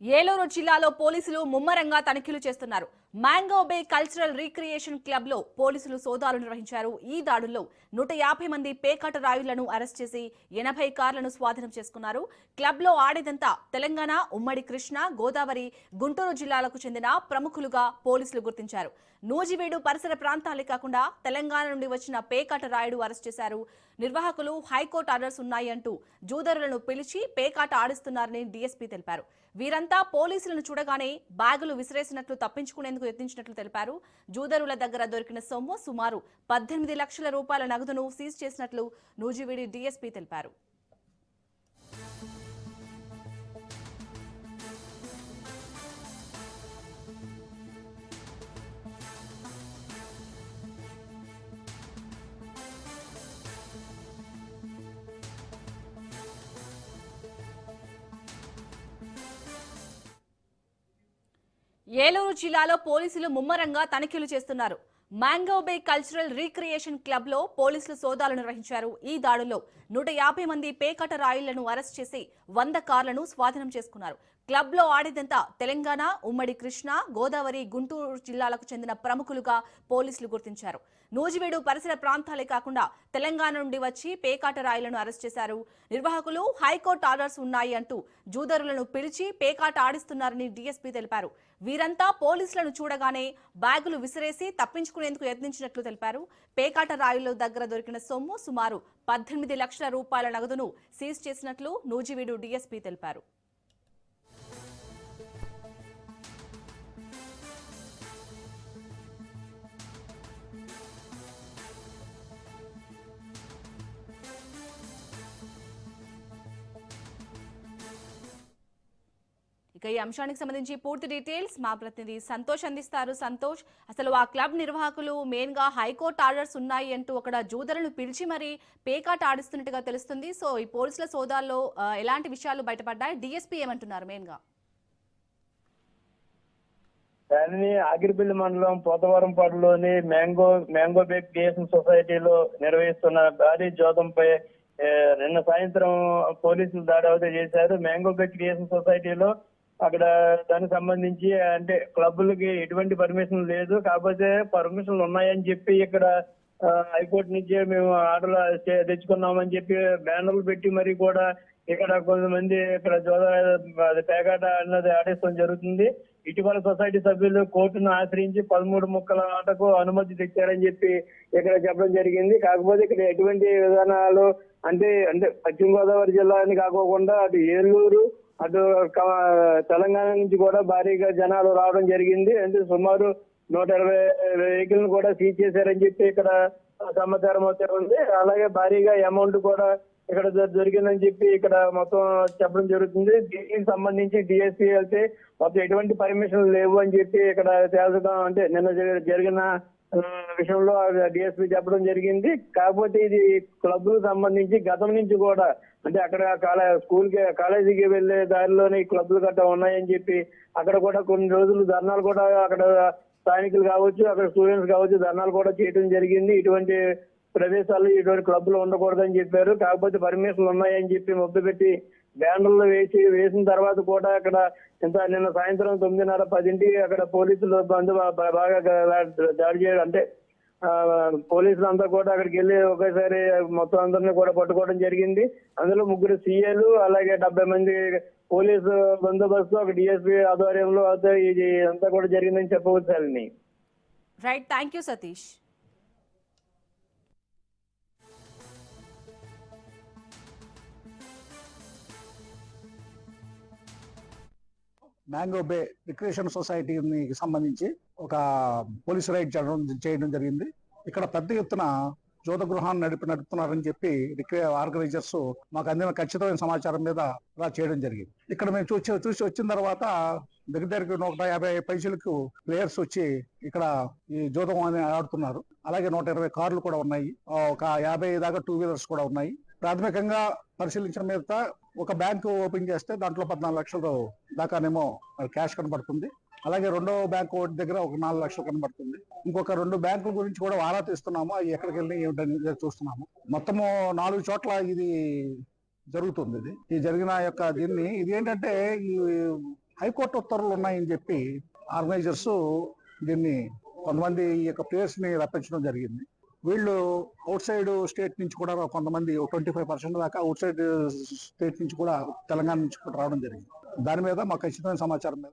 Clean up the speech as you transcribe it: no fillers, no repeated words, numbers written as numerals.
ఏలూరు జిల్లాలో పోలీసులు ముమ్మరంగా తనిఖీలు చేస్తున్నారు. మ్యాంగో బే కల్చరల్ రీక్రియేషన్ క్లబ్ లో పోలీసులు సోదాలు నిర్వహించారు. ఈ దాడుల్లో 150 మంది పేకాట రాయుళ్లను అరెస్ట్ చేసి 80 కార్లను స్వాధీనం చేసుకున్నారు. క్లబ్ లో ఆడేదంతా తెలంగాణ, ఉమ్మడి కృష్ణా, గోదావరి, గుంటూరు జిల్లాలకు చెందిన ప్రముఖులుగా పోలీసులు గుర్తించారు. నూజివీడు పరిసర ప్రాంతాలే కాకుండా తెలంగాణ నుండి వచ్చిన పేకాట రాయుడు అరెస్ట్ చేశారు. నిర్వాహకులు హైకోర్టు ఆర్డర్స్ ఉన్నాయంటూ జూదరులను పిలిచి పేకాట ఆడిస్తున్నారని డీఎస్పీ తెలిపారు. వీరంతా పోలీసులను చూడగానే బ్యాగులు విసిరేసినట్లు తప్పించుకునేందుకు యత్నించినట్లు తెలిపారు. జూదరుల దగ్గర దొరికిన సొమ్ము సుమారు 18 లక్షల రూపాయల నగదును సీజ్ చేసినట్లు నూజివీడి డీఎస్పీ తెలిపారు. ఏలూరు జిల్లాలో పోలీసులు ముమ్మరంగా తనిఖీలు చేస్తున్నారు. మ్యాంగో బే కల్చరల్ రీక్రియేషన్ క్లబ్ లో పోలీసులు సోదాలు నిర్వహించారు. ఈ దాడుల్లో 150 మంది పేకాట రాయుళ్లను అరెస్ట్ చేసి 100 కార్లను స్వాధీనం చేసుకున్నారు. క్లబ్ లో ఆడేదంతా తెలంగాణ, ఉమ్మడి కృష్ణా, గోదావరి, గుంటూరు జిల్లాలకు చెందిన ప్రముఖులుగా పోలీసులు గుర్తించారు. నూజివీడు పరిసర ప్రాంతాలే కాకుండా తెలంగాణ నుండి వచ్చి పేకాట రాయులను అరెస్ట్ చేశారు. నిర్వాహకులు హైకోర్టు ఆర్డర్స్ ఉన్నాయి అంటూ జూదరులను పిలిచి పేకాట ఆడిస్తున్నారని డీఎస్పీ తెలిపారు. వీరంతా పోలీసులను చూడగానే బ్యాగులు విసిరేసి తప్పించుకునేందుకు యత్నించినట్లు తెలిపారు. పేకాట రాయుల దగ్గర దొరికిన సొమ్ము సుమారు 18 లక్షల రూపాయల నగదును సీజ్ చేసినట్లు నూజివీడు డీఎస్పీ తెలిపారు. ఇక ఈ అంశానికి సంబంధించి పూర్తి డీటెయిల్స్ మా ప్రతినిధి సంతోష్ అందిస్తారు. సంతోష్, అసలు ఆ క్లబ్ నిర్వాహకులు మెయిన్ గా హైకోర్టు ఆర్డర్స్ ఉన్నాయి అంటూ అక్కడ జూదరులను పిలిచి మరి పేకాట ఆడిస్తున్నట్టుగా తెలుస్తుంది. సో ఈ పోలీసుల సోదాల్లో ఎలాంటి విషయాలు బయటపడ్డాయి? డిఎస్పీ ఏమంటున్నారు మెయిన్ గా? ఆగిరిపల్లి మండలం పోతవరంపాడులోని మ్యాంగో బే క్రియేషన్ సొసైటీలో నిర్వహిస్తున్న భారీ జోదంపై నిన్న సాయంత్రం పోలీసులు దాడి అవుతే చేశారు. మ్యాంగో బే క్రియేషన్ సొసైటీలో అక్కడ దానికి సంబంధించి అంటే క్లబ్లకి ఎటువంటి పర్మిషన్ లేదు, కాకపోతే పర్మిషన్లు ఉన్నాయని చెప్పి ఇక్కడ హైకోర్టు నుంచి మేము ఆర్డర్లు తెచ్చుకున్నామని చెప్పి బ్యానర్లు పెట్టి మరి కూడా ఇక్కడ కొంతమంది ఇక్కడ పేకాట అన్నది ఆడేస్తాం జరుగుతుంది. ఇటీవల సొసైటీ సభ్యులు కోర్టును ఆశ్రయించి 13 ముక్కల ఆటకు అనుమతి తెచ్చారని చెప్పి ఇక్కడ చెప్పడం జరిగింది. కాకపోతే ఇక్కడ ఎటువంటి విధానాలు అంటే పశ్చిమ గోదావరి జిల్లా అని కాకోకుండా అటు ఏలూరు అటు తెలంగాణ నుంచి కూడా భారీగా జనాలు రావడం జరిగింది. అంటే సుమారు 120 వెహికల్ కూడా సీజ్ చేశారని చెప్పి ఇక్కడ సమాచారం అయితే ఉంది. అలాగే భారీగా అమౌంట్ కూడా ఇక్కడ దొరికిందని చెప్పి ఇక్కడ మొత్తం చెప్పడం జరుగుతుంది. దీనికి సంబంధించి డిఎస్పీ అయితే మొత్తం ఎటువంటి పర్మిషన్ లేవు అని చెప్పి ఇక్కడ తేల్చడం అంటే నిన్న జరిగిన విషయంలో డిఎస్పీ చెప్పడం జరిగింది. కాకపోతే ఇది క్లబ్ కు సంబంధించి గతం నుంచి కూడా అంటే అక్కడ కాలేజీకి వెళ్లే దారిలోనే ఈ క్లబ్లు గట్రా ఉన్నాయని చెప్పి అక్కడ కూడా కొన్ని రోజులు ధర్నాలు కూడా అక్కడ స్థానికులు కావచ్చు, అక్కడ స్టూడెంట్స్ కావచ్చు ధర్నాలు కూడా చేయడం జరిగింది. ఇటువంటి ప్రదేశాలు ఇటువంటి క్లబ్లు ఉండకూడదని చెప్పారు. కాకపోతే పర్మిషన్లు ఉన్నాయని చెప్పి మొబ్బు పెట్టి బ్యానర్లు వేసిన తర్వాత కూడా అక్కడ నిన్న సాయంత్రం 9:30-10 అక్కడ పోలీసులు బాగా దాడి చేయడం అంటే పోలీసులు అంతా కూడా అక్కడికి వెళ్ళి ఒకేసారి మొత్తం అందరినీ కూడా పట్టుకోవడం జరిగింది. అందులో 3 సీఏలు అలాగే 70 మంది పోలీసు బందోబస్తు ఒక డిఎస్పీ ఆధ్వర్యంలో ఇది అంతా కూడా జరిగిందని చెప్పవచ్చు. Right, thank you Satish. Mango Bay recreation సొసైటీకి సంబంధించి ఒక పోలీసు రైడ్ చేయడం జరిగింది. ఇక్కడ పెద్ద ఎత్తున జోద గృహాన్ని నడుపుతున్నారని చెప్పి ఆర్గనైజర్స్ మాకు అందిన ఖచ్చితమైన సమాచారం మీద ఇలా చేయడం జరిగింది. ఇక్కడ మేము చూసి వచ్చిన తర్వాత దగ్గరికి 150 పైసలకు ప్లేయర్స్ వచ్చి ఇక్కడ ఈ జోదం అని ఆడుతున్నారు. అలాగే 120 కార్లు కూడా ఉన్నాయి, ఒక 50 దాకా 2 వీలర్స్ కూడా ఉన్నాయి. ప్రాథమికంగా పరిశీలించిన మీద ఒక బ్యాంకు ఓపెన్ చేస్తే దాంట్లో 14 లక్షల దాకానేమో క్యాష్ కనబడుతుంది. అలాగే రెండో బ్యాంకు దగ్గర ఒక 4 లక్షలు కనబడుతుంది. ఇంకొక 2 బ్యాంకుల గురించి కూడా ఆరా తీస్తున్నాము, అవి ఎక్కడికి వెళ్ళి ఏమిటని చూస్తున్నాము. మొత్తము 4 చోట్ల ఇది జరుగుతుంది. ఈ జరిగిన యొక్క దీన్ని ఇది ఏంటంటే ఈ హైకోర్టు ఉత్తర్వులు ఉన్నాయని చెప్పి ఆర్గనైజర్స్ దీన్ని కొంతమంది ఈ యొక్క ప్లేయర్స్ ని రప్పించడం జరిగింది. వీళ్ళు అవుట్ సైడ్ స్టేట్ నుంచి కూడా కొంతమంది 25% దాకా అవుట్ సైడ్ స్టేట్ నుంచి కూడా తెలంగాణ నుంచి కూడా రావడం జరిగింది. దాని మీద మాకు ఖచ్చితమైన సమాచారం మీద